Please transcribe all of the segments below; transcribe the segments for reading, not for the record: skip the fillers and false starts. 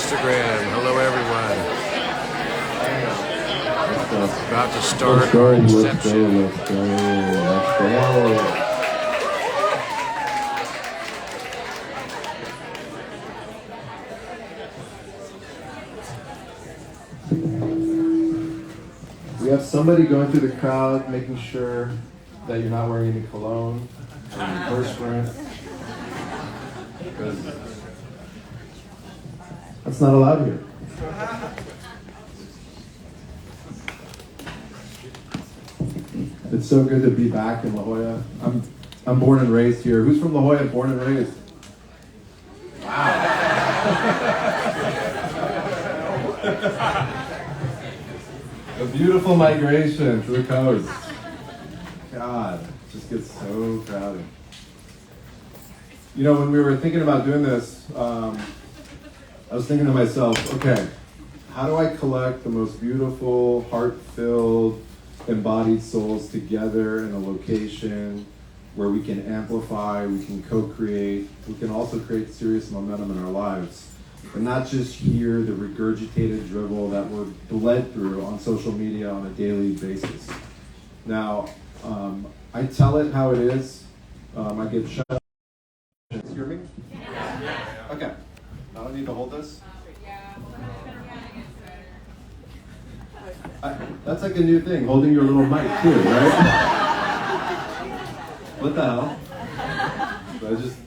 Instagram. Hello, everyone. About to start Inception. Let's go. We have somebody going through the crowd, making sure that you're not wearing any cologne or perspirant. Because that's not allowed here. It's so good to be back in La Jolla. I'm born and raised here. Who's from La Jolla, born and raised? Wow. A beautiful migration to the coast. God, it just gets so crowded. You know, when we were thinking about doing this, I was thinking to myself, okay, how do I collect the most beautiful, heart-filled, embodied souls together in a location where we can amplify, we can co-create, we can also create serious momentum in our lives, and not just hear the regurgitated drivel that we're bled through on social media on a daily basis. Now, I tell it how it is. I get shut up. You hear me? Yeah. Okay. I don't need to hold this? That's like a new thing, holding your little mic too, right? What the hell? Did I just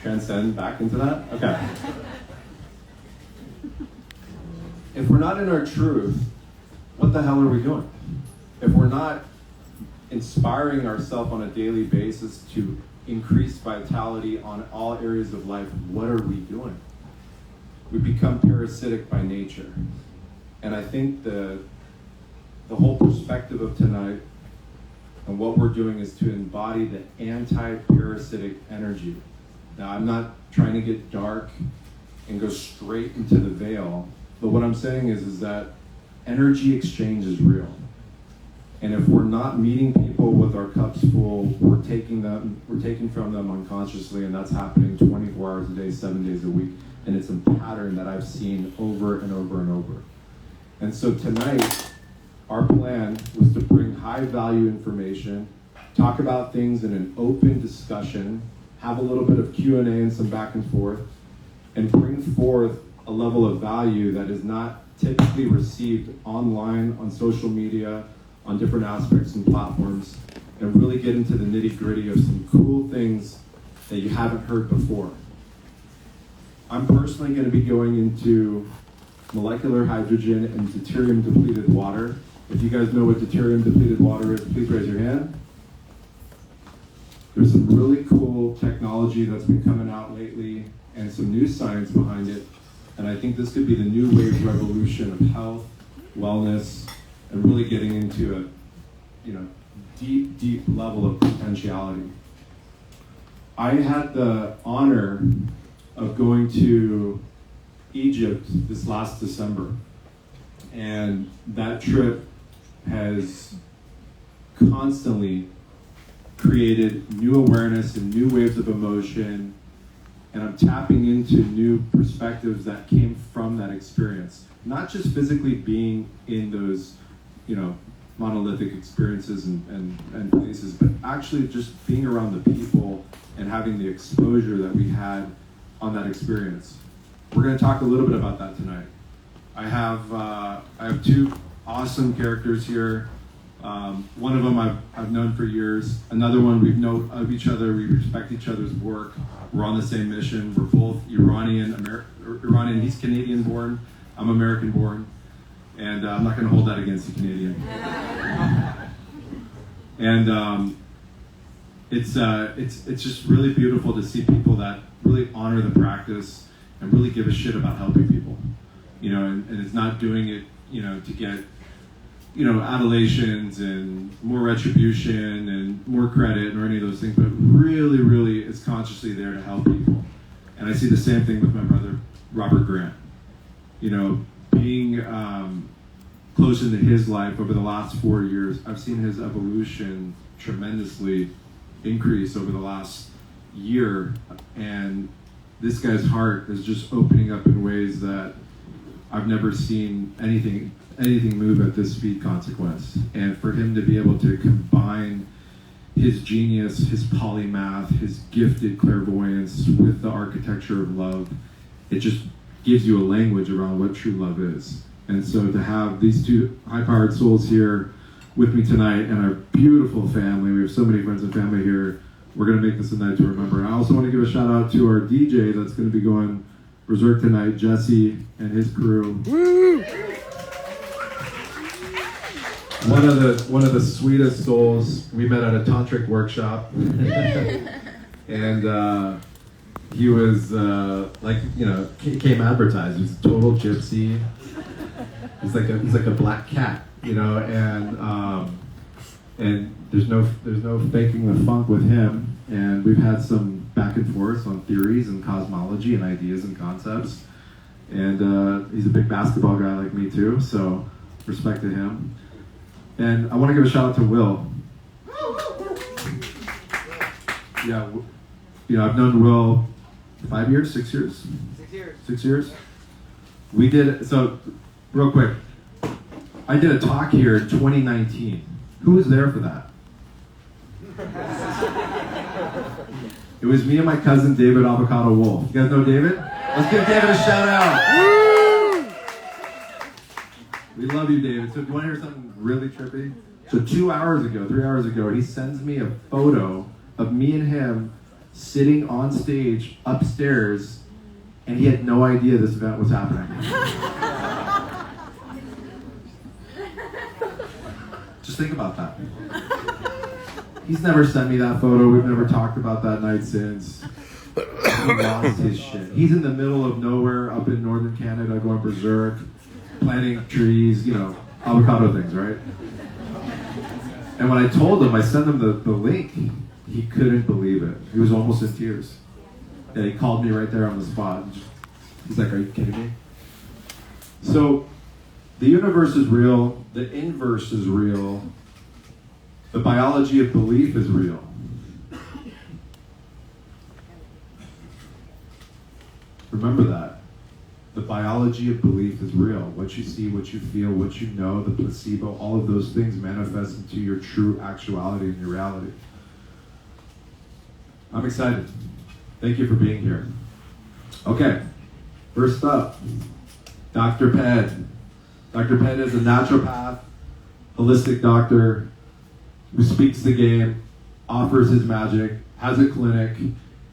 transcend back into that? Okay. If we're not in our truth, what the hell are we doing? If we're not inspiring ourselves on a daily basis to increase vitality on all areas of life, what are we doing? We become parasitic by nature. And I think the whole perspective of tonight and what we're doing is to embody the anti-parasitic energy. Now, I'm not trying to get dark and go straight into the veil, but what I'm saying is that energy exchange is real. And if we're not meeting people with our cups full, we're taking from them unconsciously, and that's happening 24 hours a day, 7 days a week. And it's a pattern that I've seen over and over and over. And so tonight, our plan was to bring high value information, talk about things in an open discussion, have a little bit of Q&A and some back and forth, and bring forth a level of value that is not typically received online, on social media, on different aspects and platforms, and really get into the nitty-gritty of some cool things that you haven't heard before. I'm personally going to be going into molecular hydrogen and deuterium-depleted water. If you guys know what deuterium-depleted water is, please raise your hand. There's some really cool technology that's been coming out lately and some new science behind it. And I think this could be the new wave revolution of health, wellness, and really getting into a deep, deep level of potentiality. I had the honor of going to Egypt this last December. And that trip has constantly created new awareness and new waves of emotion. And I'm tapping into new perspectives that came from that experience. Not just physically being in those, monolithic experiences and places, but actually just being around the people and having the exposure that we had on that experience. We're going to talk a little bit about that tonight. I have two awesome characters here. One of them I've known for years. Another one we've known of each other. We respect each other's work. We're on the same mission. We're both Iranian. He's Canadian born. I'm American born. And I'm not going to hold that against the Canadian. And it's just really beautiful to see people that really honor the practice and really give a shit about helping people. And it's not doing it, to get, adulations and more retribution and more credit or any of those things, but really, really is consciously there to help people. And I see the same thing with my brother, Robert Grant. Being close into his life over the last 4 years, I've seen his evolution tremendously increase over the last year, and this guy's heart is just opening up in ways that I've never seen anything move at this speed consequence. And for him to be able to combine his genius, his polymath, his gifted clairvoyance with the architecture of love, it just gives you a language around what true love is. And so to have these two high-powered souls here with me tonight and our beautiful family, we have so many friends and family here, we're going to make this a night to remember. I also want to give a shout out to our DJ that's going to be going berserk tonight, Jesse and his crew. Woo! One of the sweetest souls. We met at a tantric workshop, and he was came advertised. He's a total gypsy. He's like a black cat, and there's no faking the funk with him. And we've had some back and forth on theories and cosmology and ideas and concepts. And he's a big basketball guy like me too, so respect to him. And I want to give a shout out to Will. Yeah, I've known Will 5 years, 6 years? 6 years. 6 years? We did, so real quick, I did a talk here in 2019. Who was there for that? It was me and my cousin David Avocado Wolf. You guys know David? Let's give David a shout out. We love you, David. So do you want to hear something really trippy? So 3 hours ago, he sends me a photo of me and him sitting on stage upstairs, and he had no idea this event was happening. Just think about that. He's never sent me that photo. We've never talked about that night since. He lost his shit. He's in the middle of nowhere up in northern Canada going berserk, planting trees, avocado things, right? And when I told him, I sent him the link, he couldn't believe it. He was almost in tears. And he called me right there on the spot. He's like, are you kidding me? So, the universe is real, the inverse is real, the biology of belief is real. Remember that. The biology of belief is real. What you see, what you feel, what you know, the placebo, all of those things manifest into your true actuality and your reality. I'm excited. Thank you for being here. Okay, first up, Dr. Penn. Dr. Penn is a naturopath, holistic doctor who speaks the game, offers his magic, has a clinic.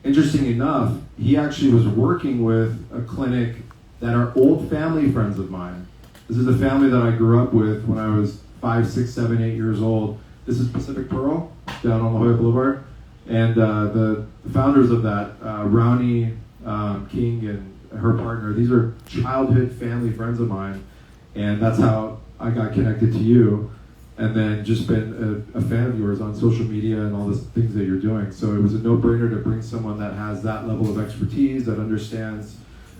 Interesting enough, he actually was working with a clinic that are old family friends of mine. This is a family that I grew up with when I was 5, 6, 7, 8 years old. This is Pacific Pearl, down on La Jolla Boulevard. And the founders of that, Rowney King and her partner, these are childhood family friends of mine. And that's how I got connected to you. And then just been a fan of yours on social media and all the things that you're doing. So it was a no-brainer to bring someone that has that level of expertise, that understands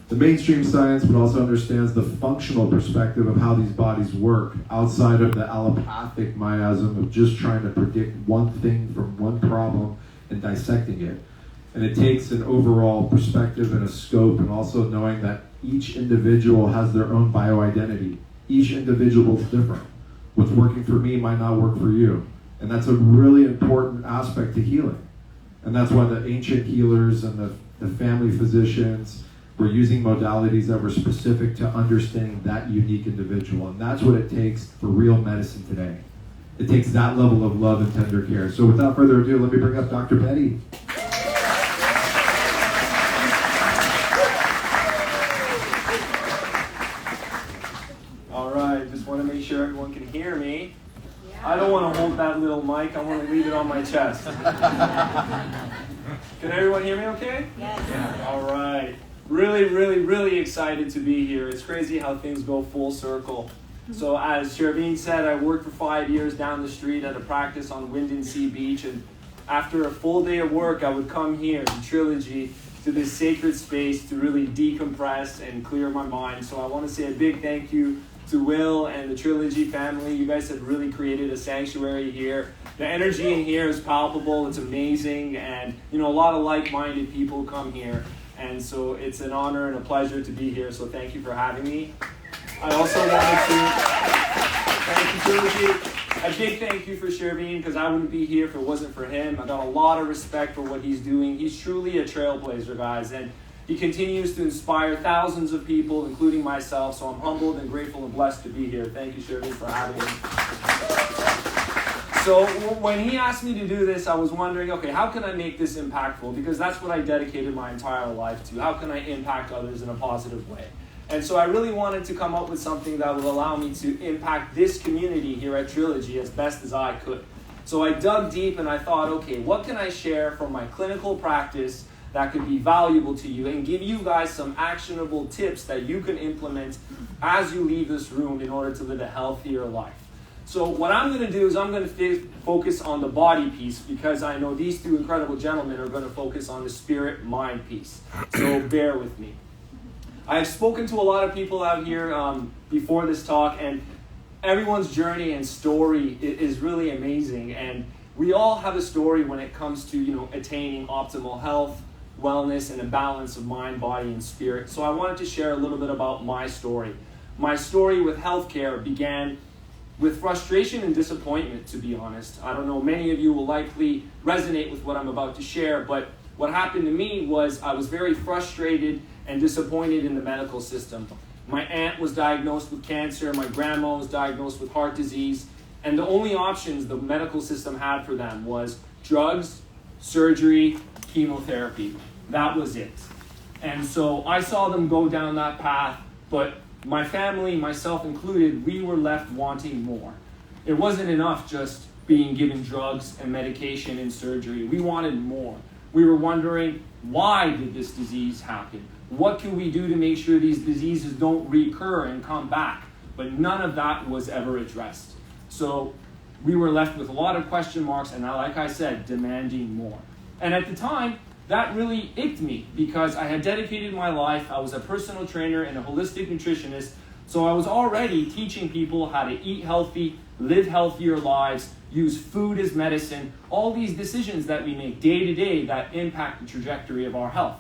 the mainstream science, but also understands the functional perspective of how these bodies work outside of the allopathic miasm of just trying to predict one thing from one problem and dissecting it. And it takes an overall perspective and a scope, and also knowing that each individual has their own bioidentity. Each individual is different. What's working for me might not work for you. And that's a really important aspect to healing. And that's why the ancient healers and the family physicians were using modalities that were specific to understanding that unique individual. And that's what it takes for real medicine today. It takes that level of love and tender care. So without further ado, let me bring up Dr. Petty. All right, just want to make sure everyone can hear me. I don't want to hold that little mic. I want to leave it on my chest. Can everyone hear me okay? Yes. Yeah. All right. Really, really, really excited to be here. It's crazy how things go full circle. So as Chervin said, I worked for 5 years down the street at a practice on Wind & Sea Beach, and after a full day of work, I would come here to Trilogy, to this sacred space to really decompress and clear my mind. So I want to say a big thank you to Will and the Trilogy family. You guys have really created a sanctuary here. The energy in here is palpable, it's amazing, and a lot of like-minded people come here. And so it's an honor and a pleasure to be here, so thank you for having me. I also wanted to thank you, Trilogy. A big thank you for Chervin, because I wouldn't be here if it wasn't for him. I got a lot of respect for what he's doing. He's truly a trailblazer, guys, and he continues to inspire thousands of people, including myself, so I'm humbled and grateful and blessed to be here. Thank you, Chervin, for having me. So when he asked me to do this, I was wondering, okay, how can I make this impactful? Because that's what I dedicated my entire life to. How can I impact others in a positive way? And so I really wanted to come up with something that will allow me to impact this community here at Trilogy as best as I could. So I dug deep and I thought, okay, what can I share from my clinical practice that could be valuable to you and give you guys some actionable tips that you can implement as you leave this room in order to live a healthier life. So what I'm going to do is I'm going to focus on the body piece, because I know these two incredible gentlemen are going to focus on the spirit-mind piece. So bear with me. I've spoken to a lot of people out here before this talk, and everyone's journey and story is really amazing. And we all have a story when it comes to, attaining optimal health, wellness, and a balance of mind, body, and spirit. So I wanted to share a little bit about my story. My story with healthcare began with frustration and disappointment, to be honest. I don't know, many of you will likely resonate with what I'm about to share, but what happened to me was I was very frustrated and disappointed in the medical system. My aunt was diagnosed with cancer, my grandma was diagnosed with heart disease, and the only options the medical system had for them was drugs, surgery, chemotherapy. That was it. And so I saw them go down that path, but my family, myself included, we were left wanting more. It wasn't enough just being given drugs and medication and surgery. We wanted more. We were wondering, why did this disease happen? What can we do to make sure these diseases don't recur and come back? But none of that was ever addressed. So we were left with a lot of question marks and, like I said, demanding more. And at the time, that really icked me, because I had dedicated my life. I was a personal trainer and a holistic nutritionist, so I was already teaching people how to eat healthy, live healthier lives, use food as medicine, all these decisions that we make day to day that impact the trajectory of our health.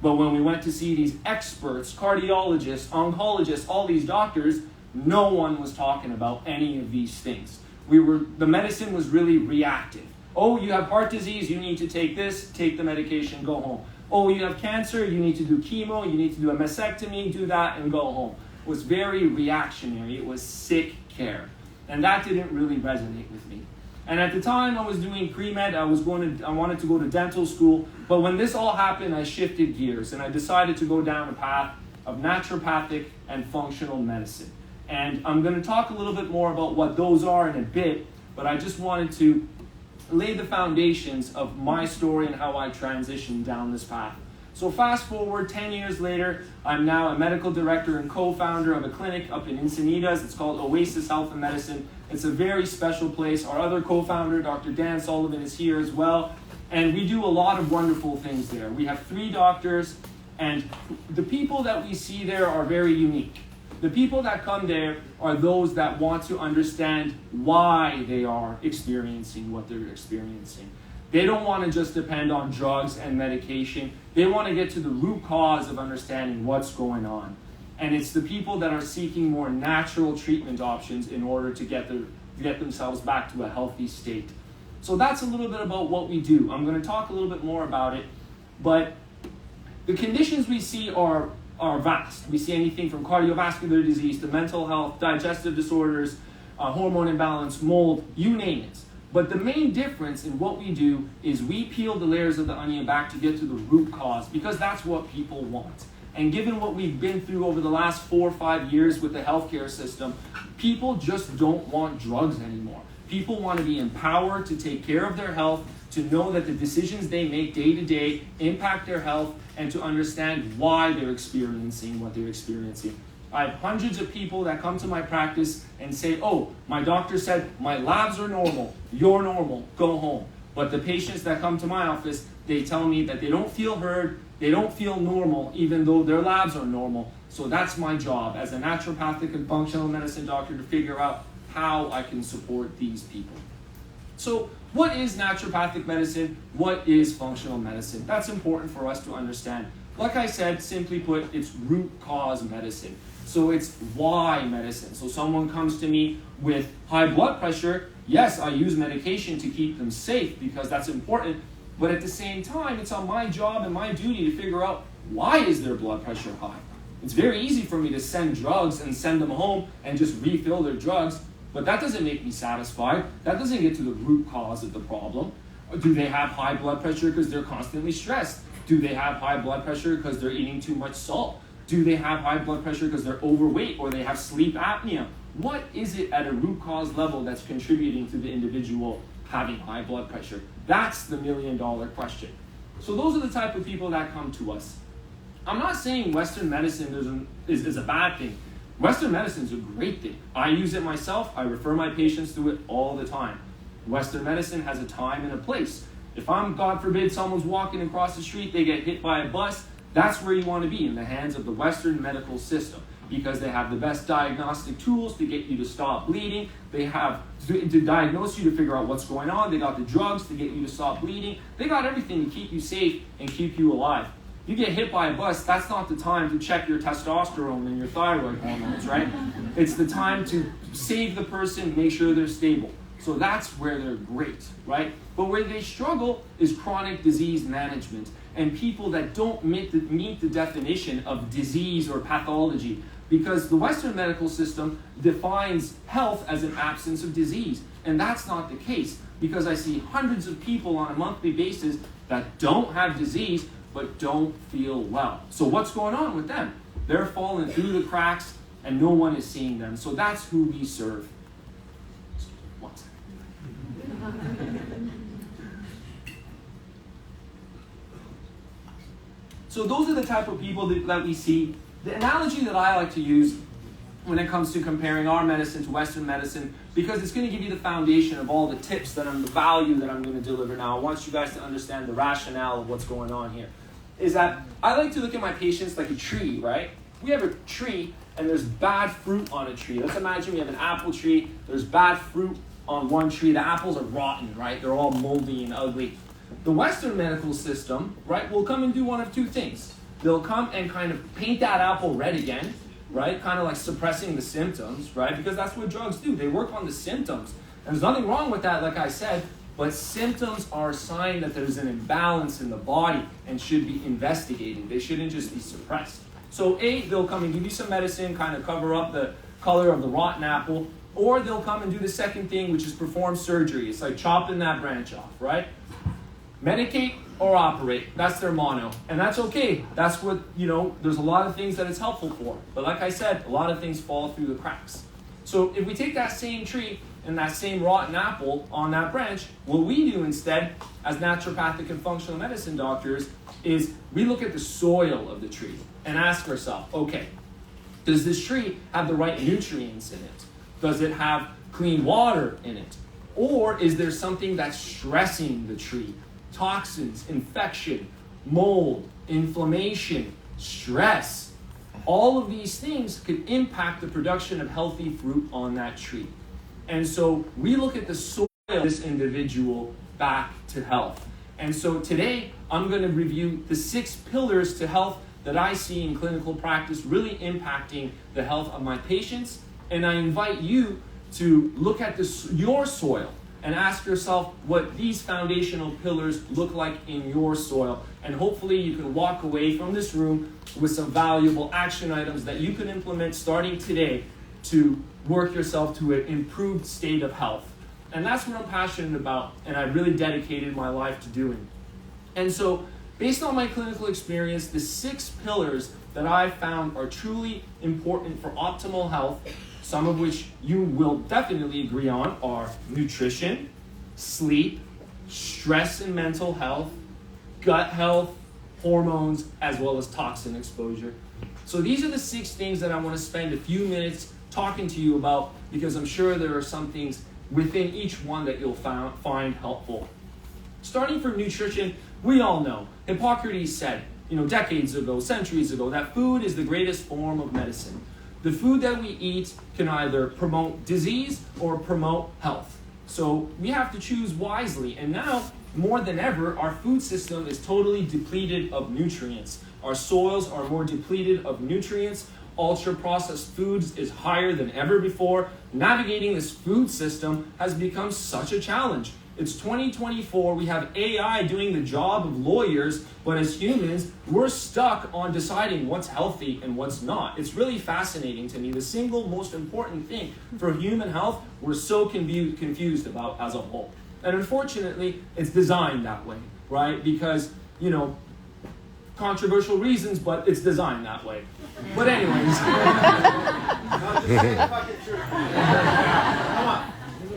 But when we went to see these experts, cardiologists, oncologists, all these doctors, no one was talking about any of these things. The medicine was really reactive. Oh, you have heart disease, you need to take this, take the medication, go home. Oh, you have cancer, you need to do chemo, you need to do a mastectomy, do that, and go home. It was very reactionary. It was sick care. And that didn't really resonate with me. And at the time I was doing pre-med, I wanted to go to dental school, but when this all happened, I shifted gears and I decided to go down a path of naturopathic and functional medicine. And I'm going to talk a little bit more about what those are in a bit, but I just wanted to lay the foundations of my story and how I transitioned down this path. So fast forward 10 years later, I'm now a medical director and co-founder of a clinic up in Encinitas. It's called Oasis Health and Medicine. It's a very special place. Our other co-founder, Dr. Dan Sullivan, is here as well. And we do a lot of wonderful things there. We have 3 doctors, and the people that we see there are very unique. The people that come there are those that want to understand why they are experiencing what they're experiencing. They don't want to just depend on drugs and medication. They want to get to the root cause of understanding what's going on. And it's the people that are seeking more natural treatment options in order to get themselves back to a healthy state. So that's a little bit about what we do. I'm going to talk a little bit more about it, but the conditions we see are vast. We see anything from cardiovascular disease to mental health, digestive disorders, hormone imbalance, mold, you name it. But the main difference in what we do is we peel the layers of the onion back to get to the root cause, because that's what people want. And given what we've been through over the last 4 or 5 years with the healthcare system, people just don't want drugs anymore. People want to be empowered to take care of their health, to know that the decisions they make day to day impact their health, and to understand why they're experiencing what they're experiencing. I have hundreds of people that come to my practice and say, oh, my doctor said my labs are normal, you're normal, go home. But the patients that come to my office, they tell me that they don't feel heard, they don't feel normal, even though their labs are normal. So that's my job as a naturopathic and functional medicine doctor, to figure out how I can support these people. So what is naturopathic medicine? What is functional medicine? That's important for us to understand. like I said, simply put, it's root cause medicine. So it's why medicine. So someone comes to me with high blood pressure. Yes, I use medication to keep them safe because that's important. But at the same time, it's on my job and my duty to figure out why is their blood pressure high. It's very easy for me to send drugs and send them home and just refill their drugs, but that doesn't make me satisfied. That doesn't get to the root cause of the problem. Do they have high blood pressure because they're constantly stressed? Do they have high blood pressure because they're eating too much salt? Do they have high blood pressure because they're overweight or they have sleep apnea? What is it at a root cause level that's contributing to the individual having high blood pressure? That's the million-dollar question. So those are the type of people that come to us. I'm not saying Western medicine is a bad thing. Western medicine is a great thing. I use it myself. I refer my patients to it all the time. Western medicine has a time and a place. If I'm, God forbid, someone's walking across the street, they get hit by a bus, that's where you want to be, in the hands of the Western medical system, because they have the best diagnostic tools to get you to stop bleeding. They have to diagnose you to figure out what's going on. They got the drugs to get you to stop bleeding. They got everything to keep you safe and keep you alive. You get hit by a bus, that's not the time to check your testosterone and your thyroid hormones, right? It's the time to save the person, make sure they're stable. So that's where they're great, right? But where they struggle is chronic disease management and people that don't meet the definition of disease or pathology, because the Western medical system defines health as an absence of disease. And that's not the case, because I see hundreds of people on a monthly basis that don't have disease but don't feel well. So what's going on with them? They're falling through the cracks and no one is seeing them. So that's who we serve. One second. So those are the type of people that we see. The analogy that I like to use when it comes to comparing our medicine to Western medicine, because it's going to give you the foundation of all the tips the value that I'm going to deliver now. I want you guys to understand the rationale of what's going on here. Is that I like to look at my patients like a tree, right? We have a tree and there's bad fruit on a tree. Let's imagine we have an apple tree. There's bad fruit on one tree. The apples are rotten, right? They're all moldy and ugly. The Western medical system, right, will come and do one of two things. They'll come and kind of paint that apple red again, right? Kind of like suppressing the symptoms, right? Because that's what drugs do. They work on the symptoms. And there's nothing wrong with that, like I said, but symptoms are a sign that there's an imbalance in the body and should be investigated. They shouldn't just be suppressed. So they'll come and give you some medicine, kind of cover up the color of the rotten apple, or they'll come and do the second thing, which is perform surgery. It's like chopping that branch off, right? Medicate or operate. That's their motto. And that's okay. That's what, there's a lot of things that it's helpful for. But like I said, a lot of things fall through the cracks. So if we take that same tree and that same rotten apple on that branch, what we do instead, as naturopathic and functional medicine doctors, is we look at the soil of the tree and ask ourselves, okay, does this tree have the right nutrients in it? Does it have clean water in it? Or is there something that's stressing the tree? Toxins, infection, mold, inflammation, stress. All of these things could impact the production of healthy fruit on that tree. And so we look at the soil of this individual back to health. And so today I'm going to review the 6 pillars to health that I see in clinical practice really impacting the health of my patients. And I invite you to look at your soil and ask yourself what these foundational pillars look like in your soil. And hopefully you can walk away from this room with some valuable action items that you can implement starting today to work yourself to an improved state of health. And that's what I'm passionate about, and I've really dedicated my life to doing. And so, based on my clinical experience, the 6 pillars that I found are truly important for optimal health, some of which you will definitely agree on, are nutrition, sleep, stress and mental health, gut health, hormones, as well as toxin exposure. So these are the 6 things that I want to spend a few minutes talking to you about, because I'm sure there are some things within each one that you'll find helpful. Starting from nutrition, we all know, Hippocrates said, decades ago, centuries ago, that food is the greatest form of medicine. The food that we eat can either promote disease or promote health. So we have to choose wisely. And now, more than ever, our food system is totally depleted of nutrients. Our soils are more depleted of nutrients. Ultra-processed foods is higher than ever before. Navigating this food system has become such a challenge. It's 2024, we have AI doing the job of lawyers, but as humans, we're stuck on deciding what's healthy and what's not. It's really fascinating to me. The single most important thing for human health, we're so confused about as a whole. And unfortunately, it's designed that way, right? Because, you know, controversial reasons, but it's designed that way. But anyways.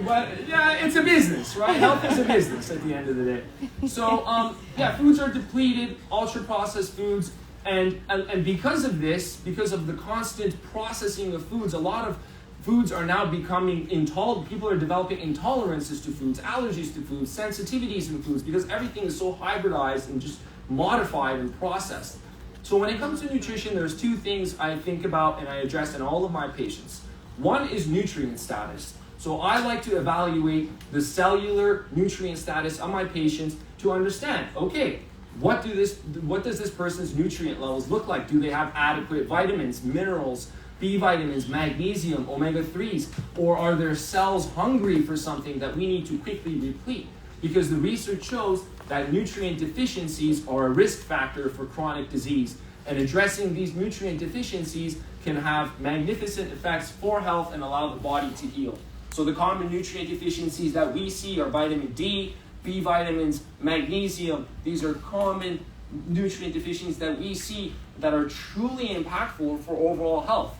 But yeah, it's a business, right? Health is a business at the end of the day. So yeah, foods are depleted, ultra-processed foods, and because of this, because of the constant processing of foods, a lot of foods are now becoming intolerant. People are developing intolerances to foods, allergies to foods, sensitivities in foods, because everything is so hybridized and just modified and processed. So when it comes to nutrition, there's two things I think about and I address in all of my patients. One is nutrient status. So I like to evaluate the cellular nutrient status of my patients to understand, okay, what does this person's nutrient levels look like? Do they have adequate vitamins, minerals, B vitamins, magnesium, omega-3s, or are their cells hungry for something that we need to quickly replete? Because the research shows that nutrient deficiencies are a risk factor for chronic disease, and addressing these nutrient deficiencies can have magnificent effects for health and allow the body to heal. So the common nutrient deficiencies that we see are vitamin D, B vitamins, magnesium. These are common nutrient deficiencies that we see that are truly impactful for overall health.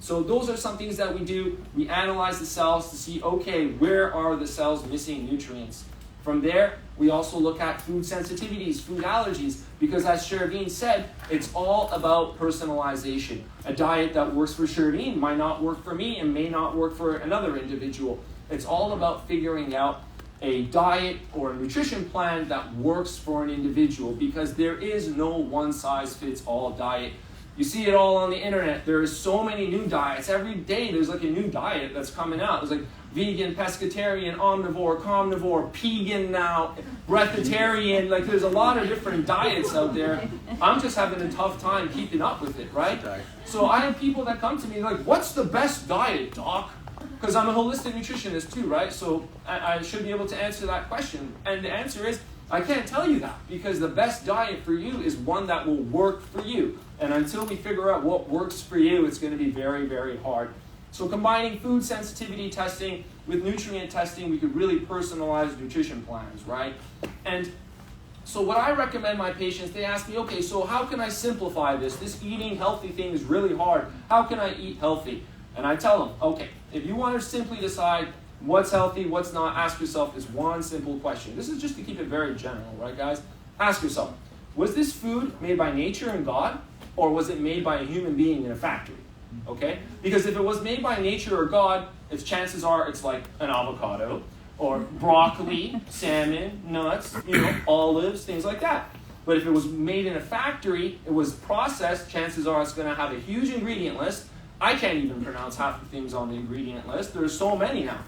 So those are some things that we do. We analyze the cells to see, okay, where are the cells missing nutrients? From there, we also look at food sensitivities, food allergies, because as Chervin said, it's all about personalization. A diet that works for Chervin might not work for me and may not work for another individual. It's all about figuring out a diet or a nutrition plan that works for an individual, because there is no one-size-fits-all diet. You see it all on the internet. There are so many new diets. Every day there's like a new diet that's coming out. There's like vegan, pescatarian, omnivore, carnivore, pegan now, breatharian. Like there's a lot of different diets out there. I'm just having a tough time keeping up with it, right? So I have people that come to me like, what's the best diet, doc? Because I'm a holistic nutritionist too, right? So I should be able to answer that question. And the answer is, I can't tell you that, because the best diet for you is one that will work for you. And until we figure out what works for you, it's going to be very, very hard. So combining food sensitivity testing with nutrient testing, we could really personalize nutrition plans, right? And so what I recommend my patients, they ask me, okay, so how can I simplify this? This eating healthy thing is really hard. How can I eat healthy? And I tell them, okay, if you want to simply decide what's healthy, what's not, ask yourself this one simple question. This is just to keep it very general, right, guys? Ask yourself, was this food made by nature and God, or was it made by a human being in a factory? Okay? Because if it was made by nature or God, its chances are it's like an avocado, or broccoli, salmon, nuts, olives, things like that. But if it was made in a factory, it was processed, chances are it's going to have a huge ingredient list. I can't even pronounce half the things on the ingredient list. There's so many now.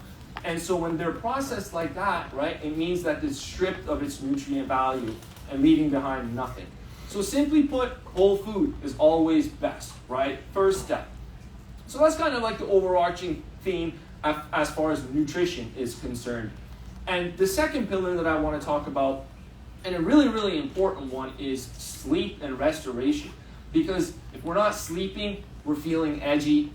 And so when they're processed like that, right, it means that it's stripped of its nutrient value and leaving behind nothing. So simply put, whole food is always best, right? First step. So that's kind of like the overarching theme as far as nutrition is concerned. And the second pillar that I want to talk about, and a really, really important one, is sleep and restoration. Because if we're not sleeping, we're feeling edgy.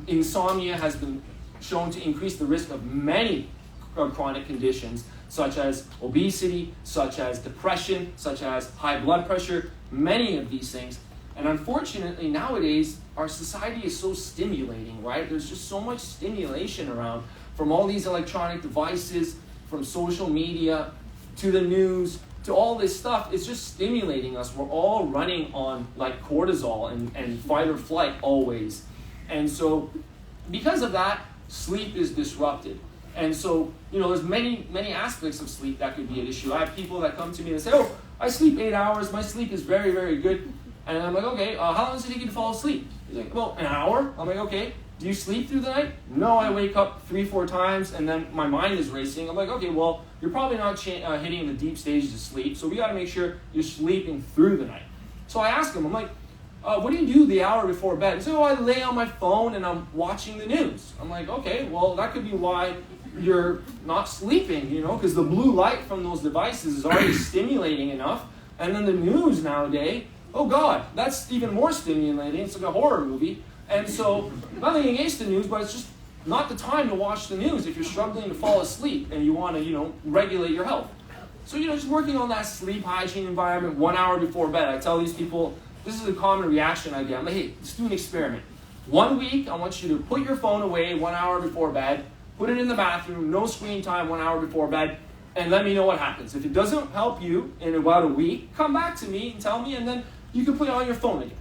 Insomnia has been shown to increase the risk of many chronic conditions, such as obesity, such as depression, such as high blood pressure, many of these things. And unfortunately, nowadays, our society is so stimulating, right? There's just so much stimulation around, from all these electronic devices, from social media, to the news, to all this stuff. It's just stimulating us. We're all running on like cortisol and fight or flight always. And so because of that, sleep is disrupted. And so, there's many, many aspects of sleep that could be an issue. I have people that come to me and say, oh, I sleep 8 hours. My sleep is very, very good. And I'm like, okay, how long does it take you to fall asleep? He's like, well, an hour. I'm like, okay, do you sleep through the night? No, I wake up 3-4 times and then my mind is racing. I'm like, okay, well, you're probably not hitting the deep stages of sleep. So we got to make sure you're sleeping through the night. So I ask him, I'm like, what do you do the hour before bed? He said, oh, I lay on my phone and I'm watching the news. I'm like, okay, well, that could be why you're not sleeping, because the blue light from those devices is already stimulating enough. And then the news nowadays, oh God, that's even more stimulating. It's like a horror movie. And so, nothing against the news, but it's just not the time to watch the news if you're struggling to fall asleep and you want to, regulate your health. So, just working on that sleep hygiene environment 1 hour before bed. I tell these people, this is a common reaction I get. I'm like, hey, let's do an experiment. 1 week, I want you to put your phone away 1 hour before bed, put it in the bathroom, no screen time 1 hour before bed, and let me know what happens. If it doesn't help you in about a week, come back to me and tell me, and then you can put it on your phone again.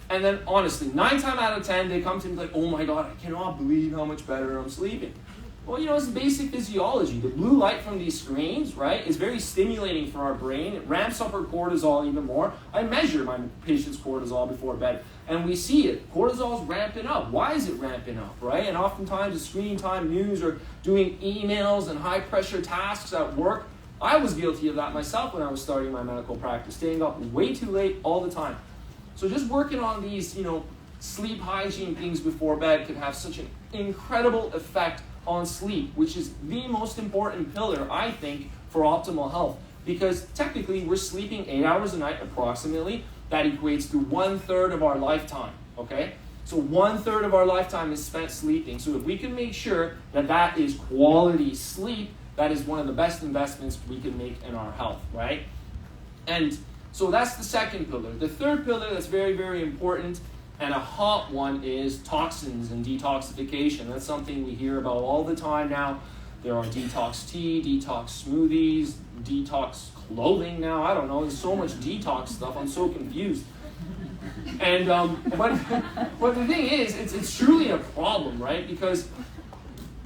And then, honestly, 9 times out of 10, they come to me like, oh my God, I cannot believe how much better I'm sleeping. Well, it's basic physiology. The blue light from these screens, right, is very stimulating for our brain. It ramps up our cortisol even more. I measure my patient's cortisol before bed, and we see it. Cortisol's ramping up. Why is it ramping up, right? And oftentimes the screen time, news, or doing emails and high-pressure tasks at work. I was guilty of that myself when I was starting my medical practice, staying up way too late all the time. So just working on these, sleep hygiene things before bed can have such an incredible effect on sleep, which is the most important pillar, I think, for optimal health. Because technically, we're sleeping 8 hours a night approximately. That equates to 1/3 of our lifetime, okay? So 1/3 of our lifetime is spent sleeping. So if we can make sure that that is quality sleep, that is one of the best investments we can make in our health, right? And so that's the second pillar. The third pillar that's very, very important and a hot one is toxins and detoxification. That's something we hear about all the time now. There are detox tea, detox smoothies, detox clothing now. I don't know. There's so much detox stuff. I'm so confused. And but the thing is, it's truly a problem, right? Because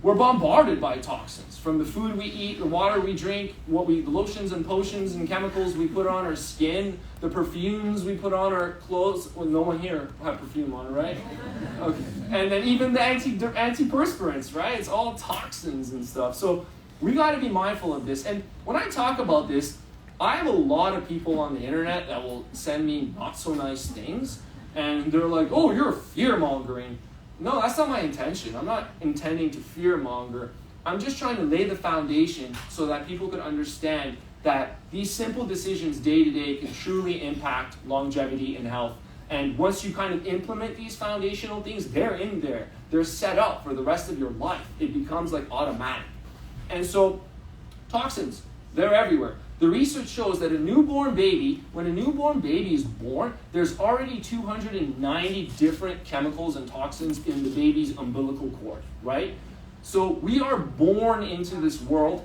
we're bombarded by toxins from the food we eat, the water we drink, the lotions and potions and chemicals we put on our skin, the perfumes we put on our clothes. Well, no one here have perfume on, right? Okay. And then even the antiperspirants, right? It's all toxins and stuff. So we got to be mindful of this. And when I talk about this, I have a lot of people on the internet that will send me not so nice things, and they're like, "Oh, you're fear-mongering." No, that's not my intention. I'm not intending to fear-monger. I'm just trying to lay the foundation so that people can understand that these simple decisions day to day can truly impact longevity and health. And once you kind of implement these foundational things, they're in there. They're set up for the rest of your life. It becomes like automatic. And so, toxins, they're everywhere. The research shows that when a newborn baby is born, there's already 290 different chemicals and toxins in the baby's umbilical cord, right? So we are born into this world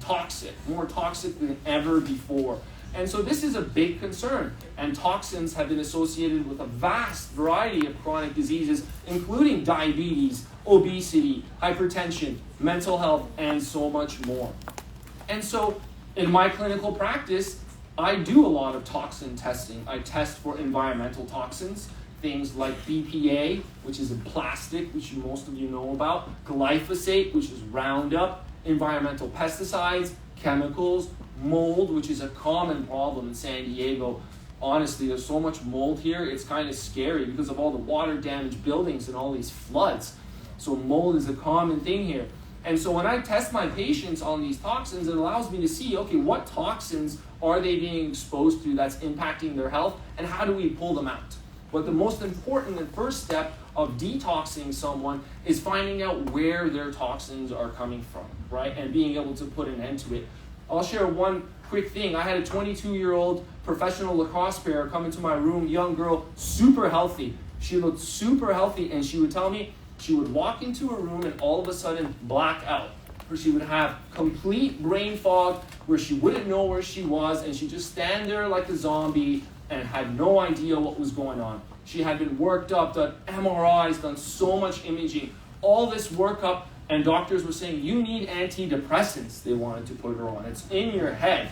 toxic, more toxic than ever before. And so this is a big concern. And toxins have been associated with a vast variety of chronic diseases, including diabetes, obesity, hypertension, mental health, and so much more. And so in my clinical practice, I do a lot of toxin testing. I test for environmental toxins, things like BPA, which is a plastic, which most of you know about, glyphosate, which is Roundup, environmental pesticides, chemicals, mold, which is a common problem in San Diego. Honestly, there's so much mold here, it's kind of scary because of all the water-damaged buildings and all these floods. So mold is a common thing here. And so when I test my patients on these toxins, it allows me to see, okay, what toxins are they being exposed to that's impacting their health, and how do we pull them out? But the most important and first step of detoxing someone is finding out where their toxins are coming from, right? And being able to put an end to it. I'll share one quick thing. I had a 22-year-old professional lacrosse player come into my room, young girl, super healthy. She looked super healthy, and she would tell me, she would walk into a room and all of a sudden black out. Or she would have complete brain fog where she wouldn't know where she was, and she'd just stand there like a zombie and had no idea what was going on. She had been worked up, done MRIs, done so much imaging, all this workup, and doctors were saying, you need antidepressants, they wanted to put her on. It's in your head.